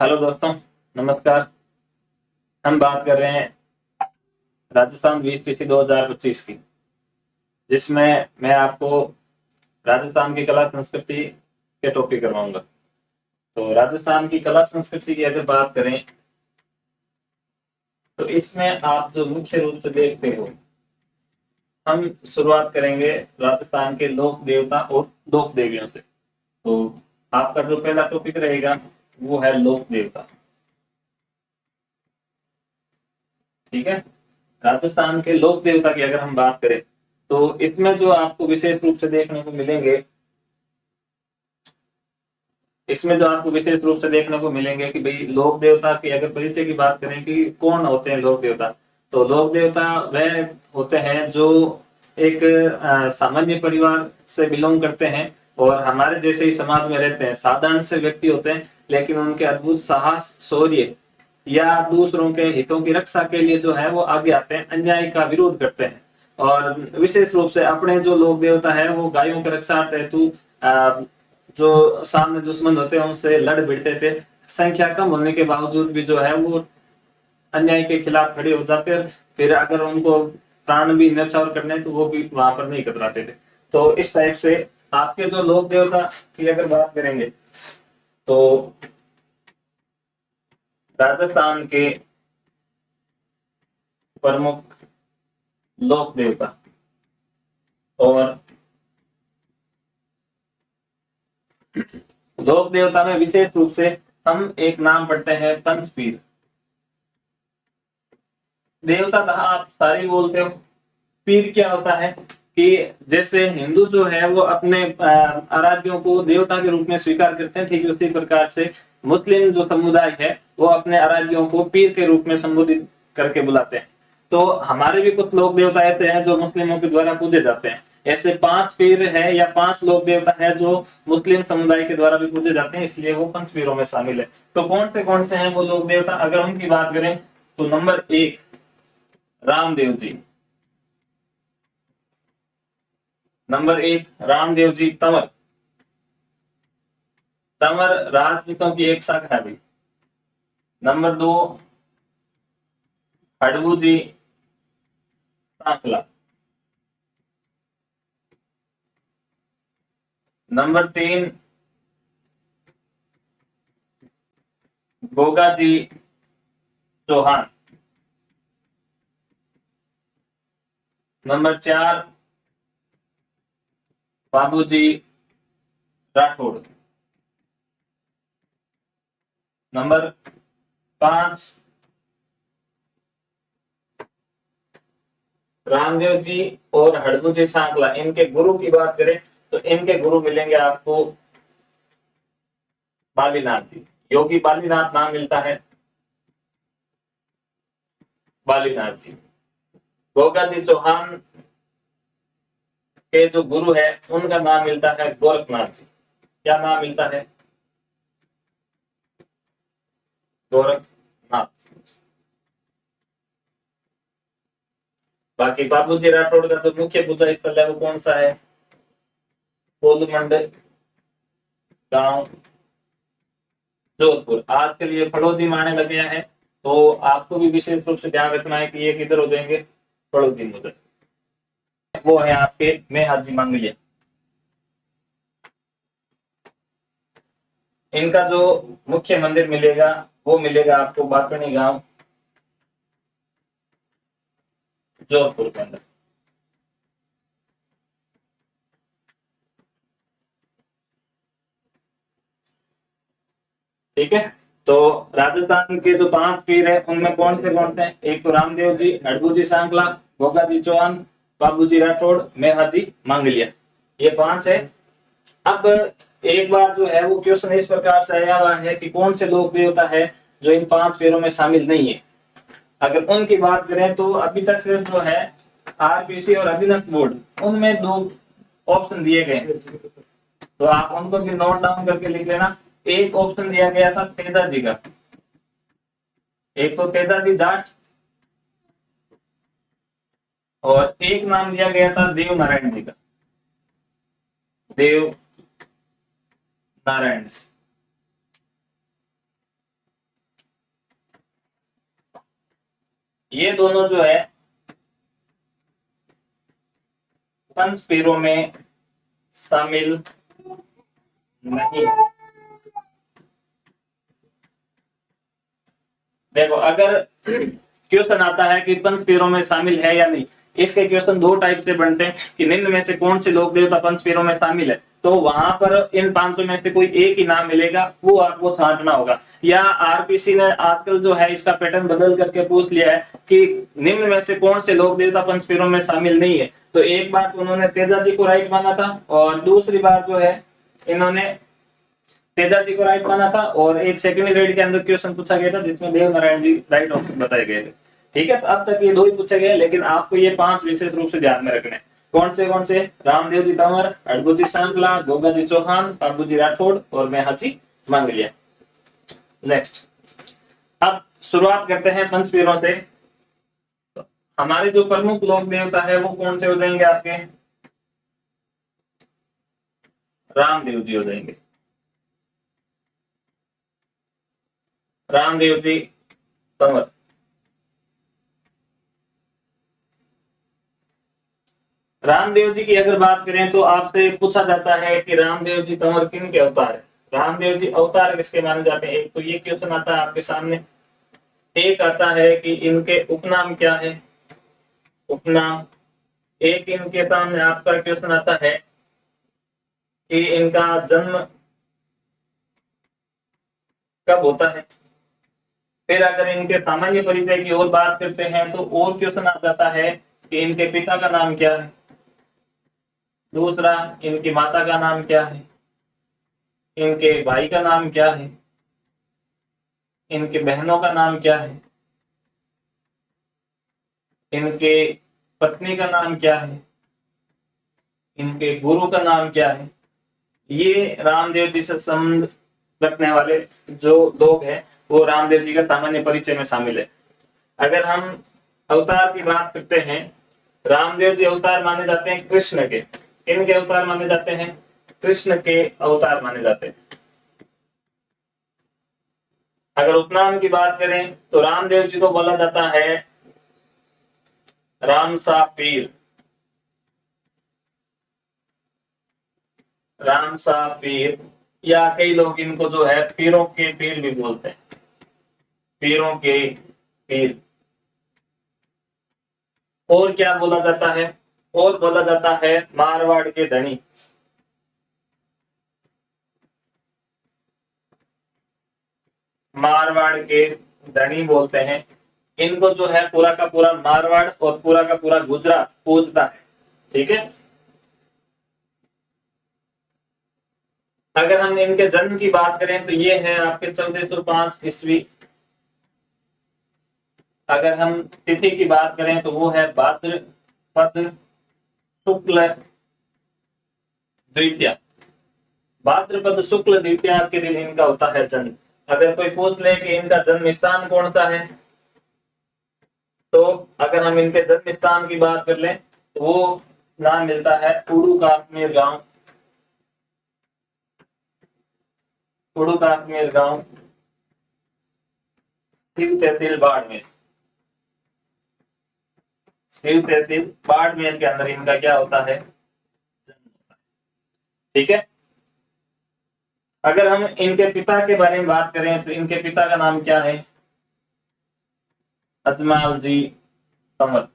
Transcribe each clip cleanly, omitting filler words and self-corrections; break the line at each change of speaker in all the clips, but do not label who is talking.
Hello दोस्तों, नमस्कार। हम बात कर रहे हैं राजस्थान 20 2025 की, जिसमें मैं आपको राजस्थान की कला संस्कृति के टॉपिक करवाऊंगा। तो राजस्थान की कला संस्कृति की अगर बात करें तो इसमें आप जो मुख्य रूप से देखते हो, हम शुरुआत करेंगे राजस्थान के लोक देवता और लोक देवियों से। तो आपका जो पहला टॉपिक रहेगा वो है लोक देवता। ठीक है। राजस्थान के लोक देवता की अगर हम बात करें तो इसमें जो आपको विशेष रूप से देखने को मिलेंगे, कि भाई लोक देवता की अगर परिचय की बात करें कि कौन होते हैं लोक देवता, तो लोक देवता वह होते हैं जो एक सामान्य परिवार से बिलोंग करते हैं और हमारे जैसे ही समाज में रहते हैं। साधारण से व्यक्ति होते हैं, लेकिन उनके अद्भुत साहस, शौर्य या दूसरों के हितों की रक्षा के लिए जो है वो आगे आते हैं, अन्याय का विरोध करते हैं। और विशेष रूप से अपने जो लोक देवता है वो गायों की रक्षार्थ हेतु जो सामने दुश्मन होते हैं उनसे लड़ भिड़ते थे। संख्या कम होने के बावजूद भी जो है वो अन्याय के खिलाफ खड़े हो जाते हैं। फिर अगर उनको प्राण भी न्यौछावर करने तो वो भी वहां पर नहीं कतराते थे। तो इस टाइप से आपके जो लोक देवता की अगर बात करेंगे तो राजस्थान के प्रमुख लोक देवता और लोक देवता में विशेष रूप से हम एक नाम पढ़ते हैं पंचपीर देवता। तो आप सारे बोलते हो, पीर क्या होता है कि जैसे हिंदू जो है वो अपने आराध्यों को देवता के रूप में स्वीकार करते हैं, ठीक है उसी प्रकार से मुस्लिम जो समुदाय है वो अपने आराध्यों को पीर के रूप में संबोधित करके बुलाते हैं। तो हमारे भी कुछ लोक देवता ऐसे हैं जो मुस्लिमों के द्वारा पूजे जाते हैं। ऐसे 5 पीर है या 5 लोक देवता है जो मुस्लिम समुदाय के द्वारा भी पूजे जाते हैं, इसलिए वो पंच पीरों में शामिल है। तो कौन से हैं वो लोक देवता, अगर उनकी बात करें तो नंबर 1 रामदेव जी। नंबर 1 रामदेव जी तंवर। तंवर राजपूतों की एक शाखा है भाई। नंबर 2 हडबू जी सांखला। नंबर 3 गोगा जी चौहान। नंबर 4 बाबूजी राठौड़। नंबर 5 रामदेव जी और हडबू जी सांकला। इनके गुरु की बात करें तो इनके गुरु मिलेंगे आपको बालीनाथ जी। योगी बालीनाथ नाम मिलता है बालीनाथ जी। गोगा जी चौहान के जो गुरु है उनका नाम मिलता है गोरखनाथ जी। क्या नाम मिलता है? गोरखनाथ। बाकी बाबूजी राठौड़ का जो मुख्य पूजा स्थल है वो कौन सा है? कोलमंड गांव जोधपुर। आज के लिए फड़ौदी माने लग गया है, तो आपको भी विशेष रूप से ध्यान रखना है कि ये किधर हो जाएंगे, फड़ौदी मुझे। वो है आपके मेहाजी मंगलिया। इनका जो मुख्य मंदिर मिलेगा वो मिलेगा आपको बाकनी गांव जोधपुर के अंदर। ठीक है। तो राजस्थान के जो 5 पीर है उनमें कौन से हैं? एक तो रामदेव जी, हडबू जी सांकला, गोगा जी चौहान, बाबूजी राठौड़, मेहाजी मांगलिया। ये 5 है। अब एक बार जो है वो क्वेश्चन इस प्रकार से आया हुआ है कि कौन से लोक देवता है जो इन 5 पीरों में शामिल नहीं है। अगर उनकी बात करें तो अभी तक जो है आरपीसी और अधीनस्थ बोर्ड उनमें 2 ऑप्शन दिए गए हैं, तो आप उनको भी नोट डाउन करके लिख लेना। एक ऑप्शन दिया गया था तेजा जी का, एक तो तेजा जी जाट, और एक नाम दिया गया था देव नारायण जी का। देव नारायण। ये दोनों जो है पंचपीरों में शामिल नहीं है। देखो अगर क्वेश्चन आता है कि पंचपीरों में शामिल है या नहीं, इसके क्वेश्चन दो टाइप से बनते हैं कि निम्न में से कौन से लोक देवता पंचपीरों में शामिल है, तो वहां पर इन 500 में से कोई एक ही नाम मिलेगा, वो आपको छांटना होगा। या आरपीसी ने आजकल जो है इसका पैटर्न बदल करके पूछ लिया है कि निम्न में से कौन से लोक देवता पंचपीरों में शामिल नहीं है, तो एक बार तो उन्होंने तेजा जी को राइट माना था, और दूसरी बार जो है इन्होंने तेजा जी को राइट माना था, और एक सेकंड ग्रेड के अंदर क्वेश्चन पूछा गया था जिसमें देव नारायण जी राइट ऑप्शन बताए गए थे। ठीक है, तो अब तक ये दो ही पूछे गए, लेकिन आपको ये 5 विशेष रूप से ध्यान में रखने। कौन से? रामदेव जी तंवर, अड़बू जी सांपला, गोगा जी चौहान, बाबू जी राठौड़ और मैं हाजी मंगलिया। नेक्स्ट, अब शुरुआत करते हैं पंचपीरों से। तो हमारे जो प्रमुख लोक देवता है वो कौन से हो जाएंगे आपके? रामदेव जी हो जाएंगे। रामदेव जी तंवर। रामदेव जी की अगर बात करें तो आपसे पूछा जाता है कि रामदेव जी तंवर किन के अवतार है? रामदेव जी अवतार किसके माने जाते हैं? एक तो ये क्वेश्चन आता है आपके सामने। एक आता है कि इनके उपनाम क्या है? उपनाम। एक इनके सामने आपका क्वेश्चन आता है कि इनका जन्म कब होता है। फिर अगर इनके सामान्य परिचय की और बात करते हैं तो और क्वेश्चन आ जाता है कि इनके पिता का नाम क्या है। दूसरा, इनकी माता का नाम क्या है, इनके भाई का नाम क्या है, इनके बहनों का नाम क्या है, इनके पत्नी का नाम क्या है, इनके गुरु का नाम क्या है। ये रामदेव जी से संबंध रखने वाले जो लोग हैं वो रामदेव जी का सामान्य परिचय में शामिल है। अगर हम अवतार की बात करते हैं, रामदेव जी अवतार माने जाते हैं कृष्ण के। इनके अवतार माने जाते हैं कृष्ण के अवतार माने जाते हैं। अगर उपनाम की बात करें तो रामदेव जी को बोला जाता है रामसा पीर। रामसा पीर, या कई लोग इनको जो है पीरों के पीर भी बोलते हैं। पीरों के पीर। और क्या बोला जाता है? और बोला जाता है मारवाड़ के धनी। मारवाड़ के धनी बोलते हैं इनको, जो है पूरा का पूरा मारवाड़ और पूरा का पूरा गुजरात पूजता है। ठीक है, अगर हम इनके जन्म की बात करें तो ये है आपके 1405 ईस्वी। अगर हम तिथि की बात करें तो वो है भाद्रपद शुक्ल द्वितीया। भाद्रपद शुक्ल द्वितीया के दिन इनका होता है जन्म। अगर कोई पूछ ले कि इनका जन्म स्थान कौन सा है, तो अगर हम इनके जन्म स्थान की बात कर लें तो वो नाम मिलता है उड़ू काश्मीर गांव। उड़ू काश्मीर गांव, शिव तहसील बाड़मेर। शिव तहसील बाड़मेर के अंदर इनका क्या होता है? जन्म होता है। ठीक है, अगर हम इनके पिता के बारे में बात करें तो इनके पिता का नाम क्या है? अजमाल जी तंवर।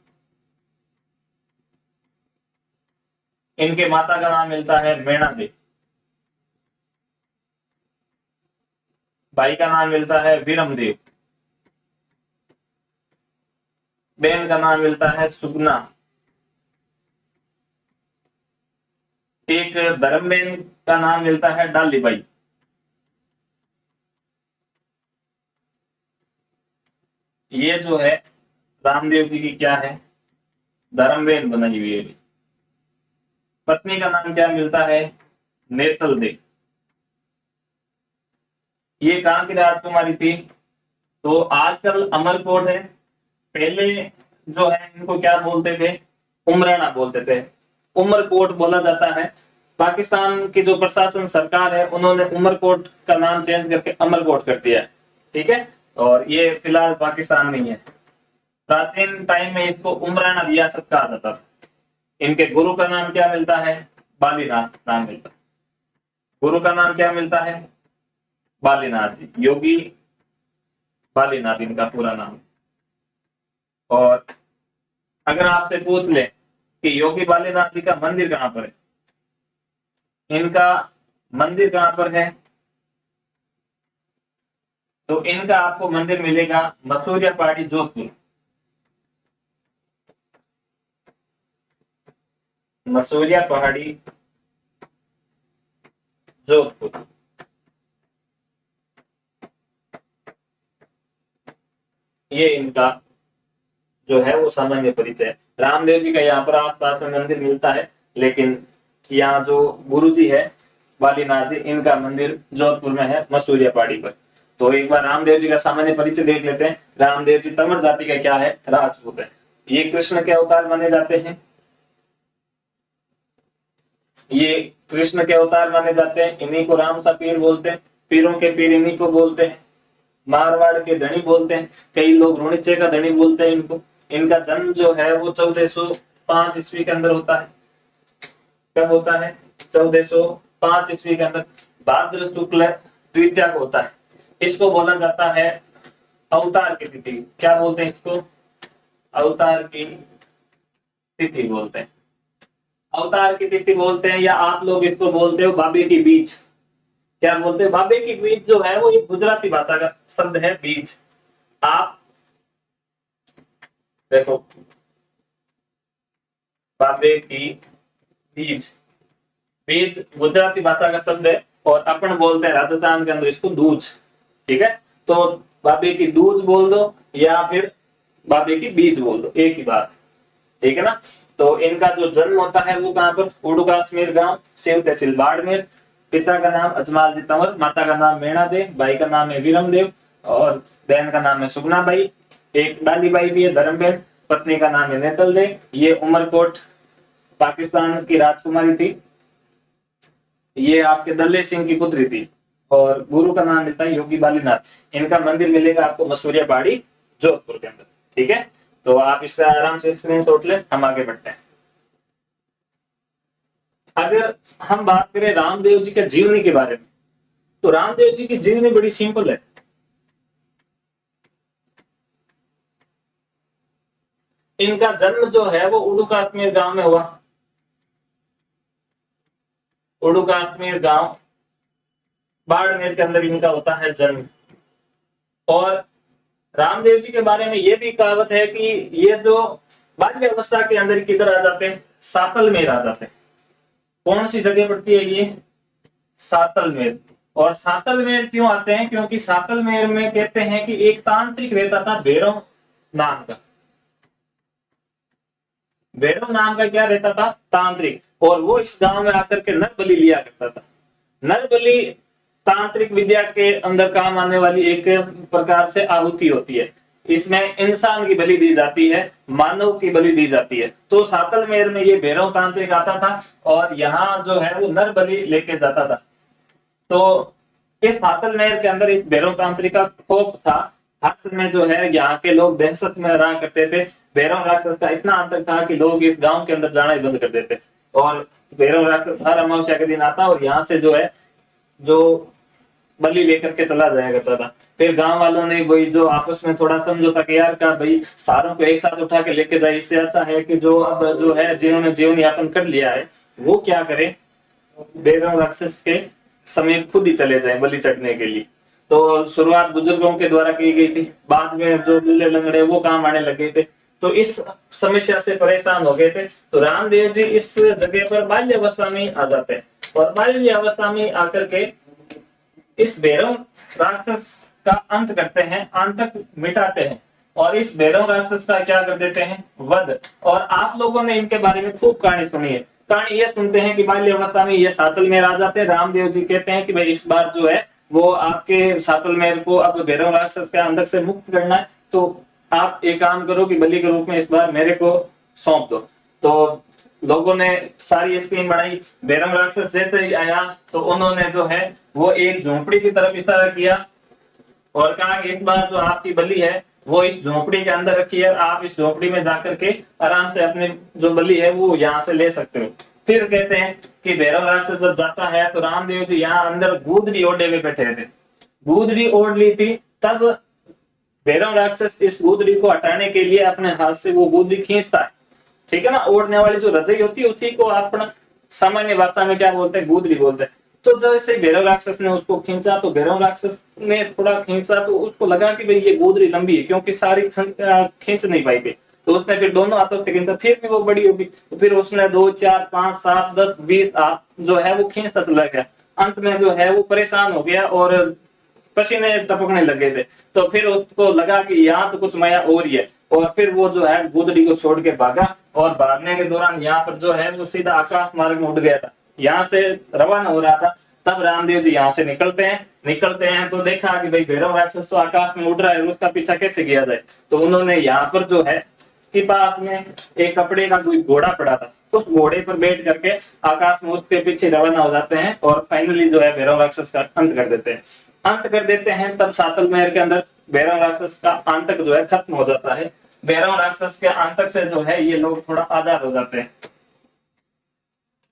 इनके माता का नाम मिलता है मैणा देवी। भाई का नाम मिलता है वीरम देव। बहन का नाम मिलता है सुगना। एक धर्मबेन का नाम मिलता है डालीबाई। ये जो है रामदेव जी की क्या है? धर्मबेन बनाई हुई है। पत्नी का नाम क्या मिलता है? नेतल देव। ये कहाँ की राजकुमारी थी? तो आजकल अमरकोट है, पहले जो है इनको क्या बोलते थे? उमराना बोलते थे। उमरकोट बोला जाता है। पाकिस्तान की जो प्रशासन सरकार है उन्होंने उमरकोट का नाम चेंज करके अमरकोट कर दिया है। ठीक है, और ये फिलहाल पाकिस्तान में ही है। प्राचीन टाइम में इसको उमराना रियासत कहा जाता था। इनके गुरु का नाम क्या मिलता है? बालीनाथ नाम मिलता है। गुरु का नाम क्या मिलता है? बालीनाथ जी, योगी बालीनाथ इनका पूरा नाम। और अगर आपसे पूछ ले कि योगी बालीनाथ जी का मंदिर कहां पर है, इनका मंदिर कहां पर है, तो इनका आपको मंदिर मिलेगा मसूरिया पहाड़ी जोधपुर। मसूरिया पहाड़ी जोधपुर, ये इनका जो है वो सामान्य परिचय है। रामदेव जी का यहाँ पर आसपास में मंदिर मिलता है, लेकिन यहाँ जो गुरु जी है बालीनाथ जी, इनका मंदिर जोधपुर में है मसूरिया पहाड़ी पर। तो एक बार रामदेव जी का सामान्य परिचय देख लेते हैं। रामदेव जी तंवर जाति का क्या है? राजपूत है। ये कृष्ण के अवतार माने जाते हैं। ये कृष्ण के अवतार माने जाते हैं। इन्हीं को राम सा पीर बोलते हैं, पीरों के पीर इन्हीं को बोलते हैं। मारवाड़ के धनी बोलते हैं, कई लोग रुणिचे का धनी बोलते हैं इनको। इनका जन्म जो है वो 1405 ईस्वी के अंदर होता है। कब होता है? 1405 ईस्वी के अंदर भाद्र शुक्ल तृतीया को होता है। इसको बोला जाता है अवतार की तिथि। क्या बोलते हैं इसको? अवतार की तिथि बोलते हैं। अवतार की तिथि बोलते हैं, या आप लोग इसको बोलते हो बाबे की बीज। क्या बोलते हैं? बाबे की बीज जो है वो एक गुजराती भाषा का शब्द है, बीज। आप देखो, बाबे की बीज, बीज गुजराती भाषा का शब्द है, और अपन बोलते हैं राजस्थान के अंदर इसको दूज। ठीक है, तो बाबे की दूज बोल दो या फिर बाबे की बीज बोल दो, एक ही बात। ठीक है ना। तो इनका जो जन्म होता है वो कहां पर? उड़ू काश्मीर गांव, शिव तहसील बाड़मेर। पिता का नाम अजमाल जी तंवर, माता का नाम मेणा दे, भाई का नाम है विरम देव, और बहन का नाम है सुगना बाई। एक डाली बाई भी है, धर्मबेन। पत्नी का नाम है नेतल दे। ये उमरकोट पाकिस्तान की राजकुमारी थी। ये आपके दल्ले सिंह की पुत्री थी। और गुरु का नाम मिलता है योगी बालीनाथ। इनका मंदिर मिलेगा आपको मसूरिया पहाड़ी जोधपुर के अंदर। ठीक है, तो आप इसका आराम से स्क्रीनशॉट लें, हम आगे बढ़ते हैं। अगर हम बात करें रामदेव जी के जीवनी के बारे में, तो रामदेव जी की जीवनी बड़ी सिंपल है। इनका जन्म जो है वो उड़ू काश्मीर गांव में हुआ। उड़ू काश्मीर गांव बाड़मेर के अंदर इनका होता है जन्म। और रामदेव जी के बारे में यह भी कहावत है कि ये जो बाल्य अवस्था के अंदर किधर आ जाते हैं? सातलमेर आ जाते हैं। कौन सी जगह पड़ती है ये? सातलमेर। और सातलमेर क्यों आते हैं? क्योंकि सातलमेर में कहते हैं कि एक तांत्रिक रहता था भैरव नाम का। भैरव नाम का क्या रहता था? तांत्रिक। और वो इस गांव में आकर के नर बलि लिया करता था। नर बलि तांत्रिक विद्या के अंदर काम आने वाली एक प्रकार से आहुति होती है। इसमें इंसान की बलि दी जाती है, मानव की बलि दी जाती है। तो सातलमेर में ये भैरव तांत्रिक आता था और यहाँ जो है वो नर बलि लेके जाता था। तो इस सातलमेर के अंदर इस भैरव तांत्रिक का खोप था। हर समय जो है यहाँ के लोग दहशत में रहा करते थे। भैरव राक्षस का इतना आतंक था कि लोग इस गांव के अंदर जाना ही बंद कर देते। और भैरव राक्षस हर अमावस्या के दिन आता और यहाँ से जो है जो बलि लेकर के चला जाया करता था। फिर गांव वालों ने वही जो आपस में थोड़ा समझौता किया यार भाई सारों को एक साथ उठा के लेके जाए, इससे अच्छा है कि जो अब जो है जिन्होंने जीवन यापन कर लिया है वो क्या करे, भैरव राक्षस के समीप खुद ही चले जाएं बलि चढ़ने के लिए। तो शुरुआत बुजुर्गों के द्वारा की गई थी, बाद में जो लूले लंगड़े वो काम आने लगे थे। तो इस समस्या से परेशान हो गए थे। तो रामदेव जी इस जगह पर बाल्य अवस्था में आ जाते हैं और बाल्य अवस्था में आकर के इस भैरव राक्षस का अंत करते हैं, आंतक मिटाते हैं और इस भैरव राक्षस का क्या कर देते हैं? वध। और आप लोगों ने इनके बारे में खूब कहानी सुनी है। कहानी ये सुनते हैं कि बाल्य अवस्था में ये सातलमेर आ जाते हैं। रामदेव जी कहते हैं कि भाई इस बार जो है वो आपके सातलमेर को अब भैरव राक्षस के अंदर से मुक्त करना है, तो आप एक काम करो कि बलि के रूप में इस बार मेरे को सौंप दो। तो लोगों ने सारी स्क्रीन बनाई। भैरव राक्षस जैसे ही आया तो उन्होंने जो है वो एक झोंपड़ी की तरफ इशारा किया और कहा कि इस बार जो आपकी बलि है वो इस झोपड़ी के अंदर रखी है, आप इस झोपड़ी में जाकर के आराम से अपनी जो बलि है वो यहाँ से ले सकते हो। फिर कहते हैं कि भैरव राक्षस जब जाता है तो रामदेव जी यहाँ अंदर गूदड़ी ओढ़े हुए बैठे थे, गूदड़ी ओढ़ ली थी। तब भैरव राक्षस इस गूदड़ी को हटाने के लिए अपने हाथ से वो गूदड़ी खींचता है, ठीक है ना। ओढ़ने वाली जो रजाई होती है उसी को अपना सामान्य भाषा में क्या बोलते हैं, गूदड़ी बोलते हैं। तो जैसे भैरव राक्षस ने उसको खींचा तो भैरव राक्षस ने थोड़ा खींचा तो उसको लगा कि भाई ये गूदड़ी लंबी है, क्योंकि सारी खींच नहीं पाई थी। तो उसने फिर दोनों हाथों से खींचा, फिर भी वो बड़ी होगी। तो फिर उसने 2 4 5 7 10 20 हाथ जो है वो खींचता चला गया। अंत में जो है वो परेशान हो गया और पसीने टपकने लगे थे। तो फिर उसको लगा कि यहाँ तो कुछ माया हो रही है, और फिर वो जो है गूदड़ी को छोड़ के भागा। और भागने के दौरान यहाँ पर जो है वो सीधा आकाश मार्ग में उड़ गया था, यहाँ से रवाना हो रहा था। तब रामदेव जी यहाँ से निकलते हैं तो देखा कि भाई भैरव राक्षस तो आकाश में उड़ रहा है, उसका पीछा कैसे किया जाए। तो उन्होंने यहाँ पर जो है कि पास में एक कपड़े का कोई घोड़ा पड़ा था, उस घोड़े पर बैठ करके आकाश में उसके पीछे रवाना हो जाते हैं और फाइनली जो है भैरव राक्षस का अंत कर देते हैं। तब सातल महल के अंदर भैरव राक्षस का आतंक जो है खत्म हो जाता है। भैरव राक्षस के आतंक से जो है ये लोग थोड़ा आजाद हो जाते हैं,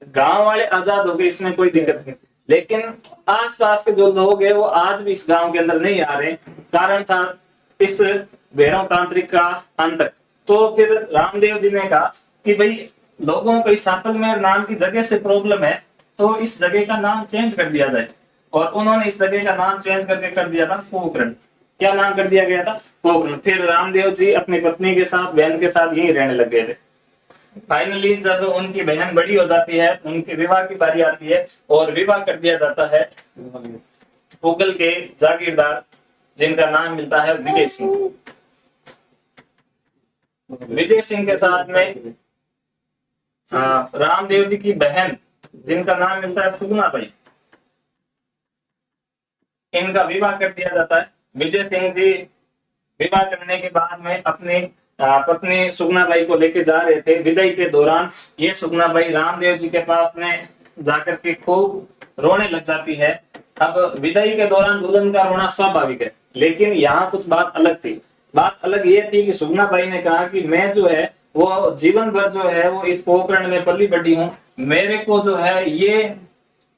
गांव वाले आजाद हो गए, इसमें कोई दिक्कत नहीं। लेकिन आसपास के जो लोग हैं वो आज भी इस गांव के अंदर नहीं आ रहे, कारण था इस भैरव तांत्रिक का आतंक। तो फिर रामदेव जी ने कहा कि भाई लोगों को इस सातल महल नाम की जगह से प्रॉब्लम है, तो इस जगह का नाम चेंज कर दिया जाए। और उन्होंने इस जगह का नाम चेंज करके कर दिया था पोखरण। क्या नाम कर दिया गया था, पोखरण। फिर रामदेव जी अपनी पत्नी के साथ, बहन के साथ यहीं रहने लग गए थे। फाइनली जब उनकी बहन बड़ी हो जाती है, उनके विवाह की बारी आती है और विवाह कर दिया जाता है मुगल के जागीरदार, जिनका नाम मिलता है विजय सिंह। विजय सिंह के साथ में रामदेव जी की बहन, जिनका नाम मिलता है सुगना बाई, इनका विवाह कर दिया जाता है। विजय सिंह जी विवाह करने के बाद में अपनी पत्नी सुगना बाई को लेके जा रहे थे। विदाई के दौरान ये सुगना बाई रामदेव जी के पास में जाकर के खूब रोने लग जाती है। अब विदाई के दौरान दुल्हन का रोना स्वाभाविक है, लेकिन यहाँ कुछ बात अलग थी। बात अलग ये थी कि सुगना बाई ने कहा कि मैं जो है वो जीवन भर जो है वो इस पोखरण में पली बढ़ी हूँ, मेरे को जो है ये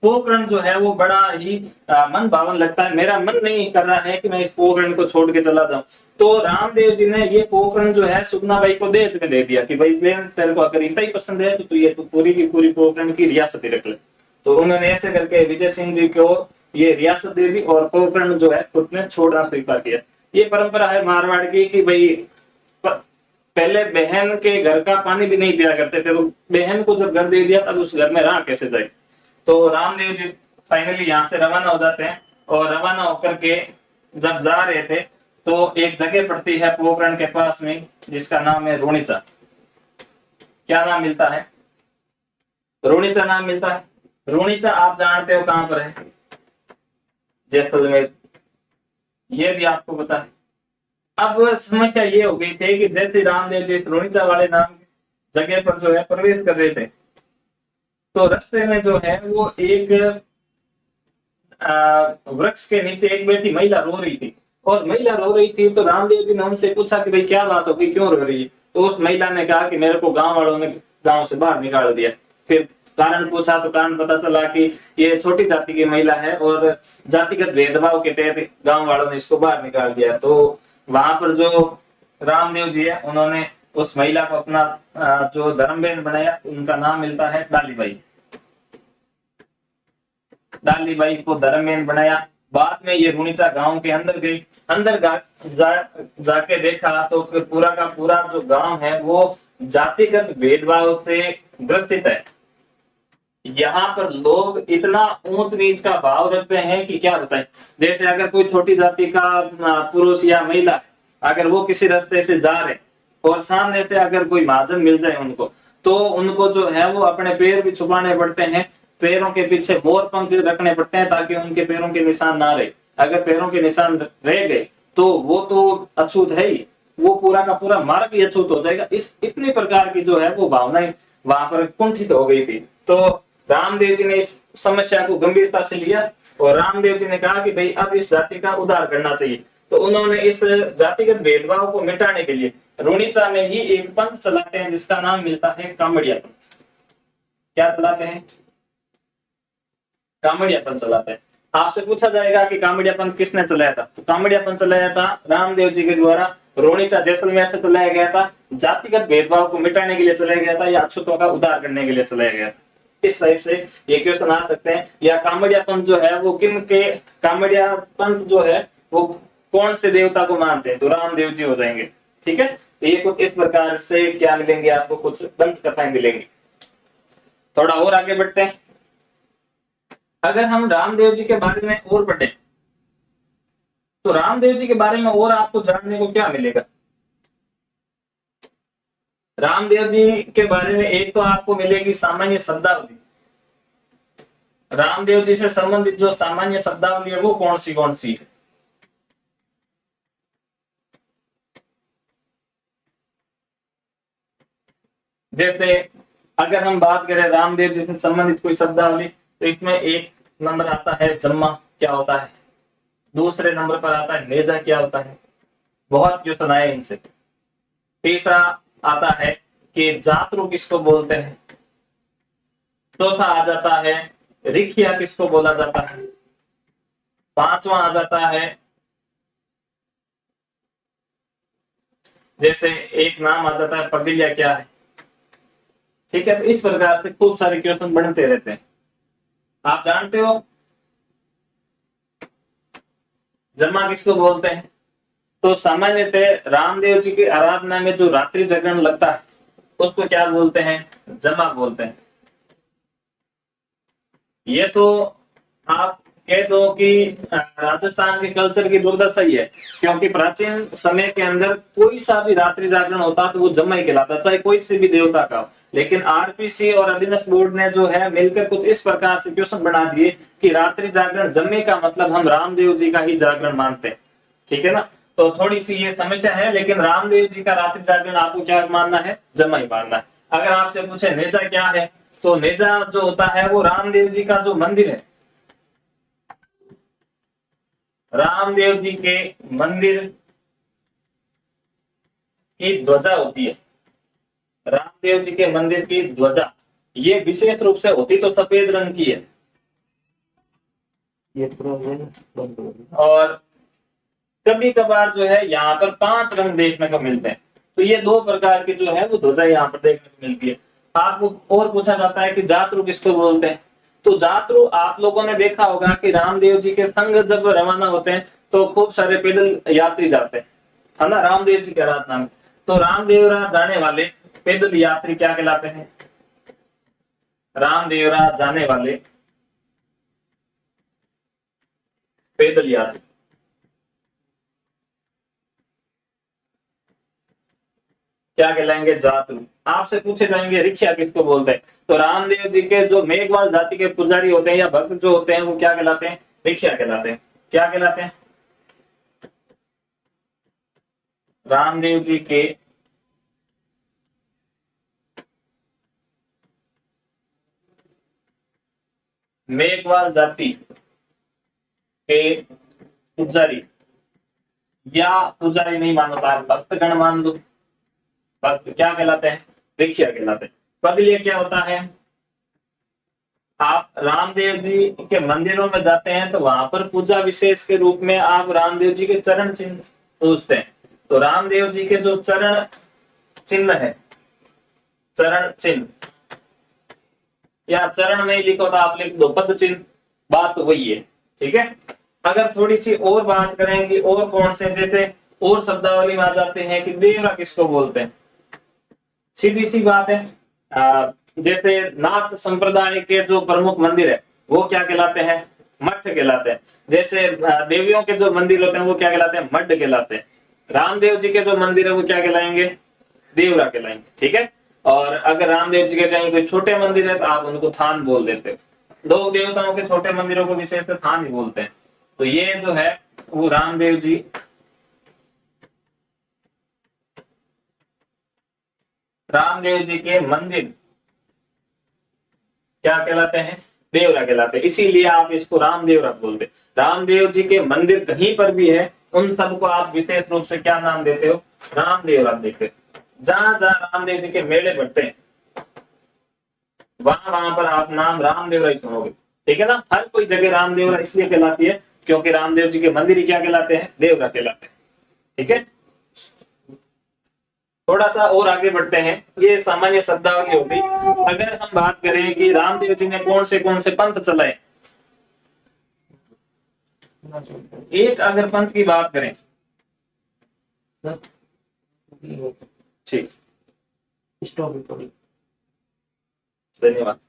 पोखरण जो है वो बड़ा ही मन भावन लगता है, मेरा मन नहीं कर रहा है कि मैं इस पोखरण को छोड़ के चला जाऊं। तो रामदेव जी ने ये पोखरण जो है सुगना बाई को दहेज में दे दिया कि भाई तेरे को अगर इतना ही पसंद है तो तू ये तो पूरी की पूरी पोखरण की रियासत ही रख ले। तो उन्होंने ऐसे करके विजय सिंह जी को ये रियासत दे दी और पोखरण जो है खुद ने छोड़ना स्वीकार किया। ये परंपरा है मारवाड़ की कि भाई पहले बहन के घर का पानी भी नहीं पिया करते थे, तो बहन को जब घर दे दिया तब उस घर में रहा कैसे जाए। तो रामदेव जी फाइनली यहाँ से रवाना हो जाते हैं और रवाना होकर के जब जा रहे थे तो एक जगह पड़ती है पोखरण के पास में जिसका नाम है रोनिचा। क्या नाम मिलता है, रोनिचा नाम मिलता है। रोनिचा आप जानते हो कहां पर है, जैसलमेर, ये भी आपको पता है। अब समस्या ये हो गई थी कि जैसे रामदेव जी रोनिचा वाले नाम जगह पर जो है प्रवेश कर रहे थे तो रास्ते में जो है वो एक वृक्ष के नीचे एक बेटी महिला रो रही थी। और महिला रो रही थी तो रामदेव जी ने उनसे पूछा कि भाई क्या बात हो गई, क्यों रो रही है। तो उस महिला ने कहा कि मेरे को गांव वालों ने गांव से बाहर निकाल दिया। फिर कारण पूछा तो कारण पता चला कि ये छोटी जाति की महिला है और जातिगत भेदभाव के तहत गांव वालों ने इसको बाहर निकाल दिया। तो वहां पर जो रामदेव जी है उन्होंने उस महिला को अपना जो धर्मबहन बनाया, उनका नाम मिलता है डालीबाई। डालीबाई को धर्मबहन बनाया। बाद में ये रुणीचा गांव के अंदर गई, अंदर जाके देखा तो पूरा का पूरा जो गांव है वो जातिगत भेदभाव से ग्रसित है। यहाँ पर लोग इतना ऊंच नीच का भाव रखते हैं कि क्या बताएं। जैसे अगर कोई छोटी जाति का पुरुष या महिला अगर वो किसी रास्ते से जा रहे और सामने से अगर कोई महाजन मिल जाए उनको, तो उनको जो है वो अपने पैर भी छुपाने पड़ते हैं, पैरों के पीछे मोर पंख रखने पड़ते हैं ताकि उनके पैरों के निशान ना रहे। अगर पैरों के निशान रह गए तो वो तो अछूत है ही, वो पूरा का पूरा मार्ग ही अछूत हो जाएगा। इस इतनी प्रकार की जो है वो भावनाएं वहां पर कुंठित हो गई थी। तो रामदेव जी ने इस समस्या को गंभीरता से लिया और रामदेव जी ने कहा कि भाई अब इस जाति का उद्धार करना चाहिए। तो उन्होंने इस जातिगत भेदभाव को मिटाने के लिए रुणिचा में ही एक पंथ चलाते हैं जिसका नाम मिलता है कामड़िया पंथ। क्या चलाते हैं? कामड़िया पंथ चलाते हैं। आपसे पूछा जाएगा कि कामड़िया पंथ किसने चलाया था, तो कामड़िया पंथ चलाया था रामदेव जी के द्वारा, रोनिचा जैसलमेर से चलाया गया था, जातिगत भेदभाव को मिटाने के लिए चलाया गया था या अछूतों का उद्धार करने के लिए चलाया गया था। इस टाइप से ये क्वेश्चन आ सकते हैं। या कामड़िया पंथ जो है वो किन के, कामड़िया पंथ जो है वो कौन से देवता को मानते हैं, तो रामदेव जी हो जाएंगे। ठीक है, तो ये कुछ इस प्रकार से क्या मिलेंगे आपको, कुछ पंथ कथाएं मिलेंगी। थोड़ा और आगे बढ़ते हैं। अगर हम रामदेव जी के बारे में और पढ़ें तो रामदेव जी के बारे में और आपको जानने को क्या मिलेगा। रामदेव जी के बारे में एक तो आपको मिलेगी सामान्य शब्दावली। रामदेव जी से संबंधित जो सामान्य शब्दावली है वो कौन सी है। जैसे अगर हम बात करें रामदेव जी से संबंधित कोई शब्दावली, तो इसमें एक नंबर आता है जम्मा क्या होता है, दूसरे नंबर पर आता है नेजा क्या होता है, बहुत क्वेश्चन आए इनसे। तीसरा आता है कि जातरू किसको बोलते हैं, चौथा आ जाता है रिखिया किसको बोला जाता है, पांचवा आ जाता है जैसे एक नाम आ जाता है पगलिया क्या है। ठीक है, तो इस प्रकार से खूब सारे क्वेश्चन बनते रहते हैं। आप जानते हो जम्मा किसको बोलते हैं, तो सामान्यतः रामदेव जी की आराधना में जो रात्रि जागरण लगता है उसको क्या बोलते हैं, जमा बोलते हैं। ये तो आप कह दो कि राजस्थान के कल्चर की दुर्दशा ही है, क्योंकि प्राचीन समय के अंदर कोई सा भी रात्रि जागरण होता तो वो जम्मा ही कहलाता, चाहे कोई से भी देवता का हो। लेकिन आरपीसी और अधीनस्थ बोर्ड ने जो है मिलकर कुछ इस प्रकार से क्वेश्चन बना दिए कि रात्रि जागरण जम्मे का मतलब हम रामदेव जी का ही जागरण मानते हैं। ठीक है ना, तो थोड़ी सी ये समस्या है, लेकिन रामदेव जी का रात्रि जागरण आपको क्या मानना है, जम्मा ही मानना है। अगर आपसे पूछे नेजा क्या है, तो नेजा जो होता है वो रामदेव जी का जो मंदिर है, रामदेव जी के मंदिर की ध्वजा होती है। रामदेव जी के मंदिर की ध्वजा ये विशेष रूप से होती तो सफेद रंग की है, ये और कभी कभार जो है यहाँ पर 5 रंग देखने को मिलते हैं। तो ये 2 प्रकार की जो है वो ध्वजा यहाँ पर देखने को मिलती है। आपको और पूछा जाता है कि जातरू किसको बोलते हैं, तो जातरू आप लोगों ने देखा होगा कि रामदेव जी के संग जब रवाना होते हैं तो खूब सारे पैदल यात्री जाते हैं, है ना, रामदेव जी के आराधना में। तो रामदेवरा जाने वाले पैदल यात्री क्या कहलाते हैं, रामदेवरा जाने वाले पैदल यात्री क्या कहलाएंगे, जातरू। आपसे पूछे जाएंगे रिखिया किसको बोलते हैं, तो रामदेव जी के जो मेघवाल जाति के पुजारी होते हैं या भक्त जो होते हैं वो क्या कहलाते हैं, रिखिया कहलाते हैं। क्या कहलाते हैं, रामदेव जी के मेघवाल जाति के पुजारी, या पुजारी नहीं मानो तो आप भक्तगण मान लो, भक्त क्या कहलाते हैं, रिखिया कहलाते हैं। पगलिया क्या होता है, आप रामदेव जी के मंदिरों में जाते हैं तो वहां पर पूजा विशेष के रूप में आप रामदेव जी के चरण चिन्ह पूजते हैं। तो रामदेव जी के जो चरण चिन्ह है, चरण चिन्ह, या चरण नहीं लिखो तो आप लिख दो पद चिन्ह, बात तो वही है। ठीक है, अगर थोड़ी सी और बात करेंगे और कौन से, जैसे और शब्दावली में आ जाते हैं कि देवरा किसको बोलते हैं, सीधी सी बात है। जैसे नाथ संप्रदाय के जो प्रमुख मंदिर है वो क्या कहलाते हैं, मठ कहलाते हैं। जैसे देवियों के जो मंदिर होते हैं वो क्या कहलाते हैं, मठ कहलाते हैं। रामदेव जी के जो मंदिर है वो क्या कहलाएंगे, देवरा कहलाएंगे। ठीक है, और अगर रामदेव जी के कहीं कोई छोटे मंदिर है तो आप उनको थान बोल देते हो। 2 देवताओं के छोटे मंदिरों को विशेषकर थान ही बोलते हैं। तो ये जो है वो रामदेव जी के मंदिर क्या कहलाते हैं, देवरा कहलाते हैं। इसीलिए आप इसको रामदेवरा बोलते हैं। रामदेव जी के मंदिर कहीं पर भी है उन सबको आप विशेष रूप से क्या नाम देते हो? रामदेव राम देते हो। जहां जहां रामदेव जी के मेले बढ़ते हैं वहां वहां पर आप नाम रामदेव राय सुनोगे। ठीक है ना? हर कोई जगह रामदेव राय इसलिए कहलाती है क्योंकि रामदेव जी के मंदिर ही क्या कहलाते हैं? देवरा कहलाते हैं। ठीक है, थोड़ा सा और आगे बढ़ते हैं। ये सामान्य शब्दावली होगी। अगर हम बात करें कि रामदेव जी ने कौन से पंथ चलाए, एक अगर पंथ की बात करें, ठीक, धन्यवाद।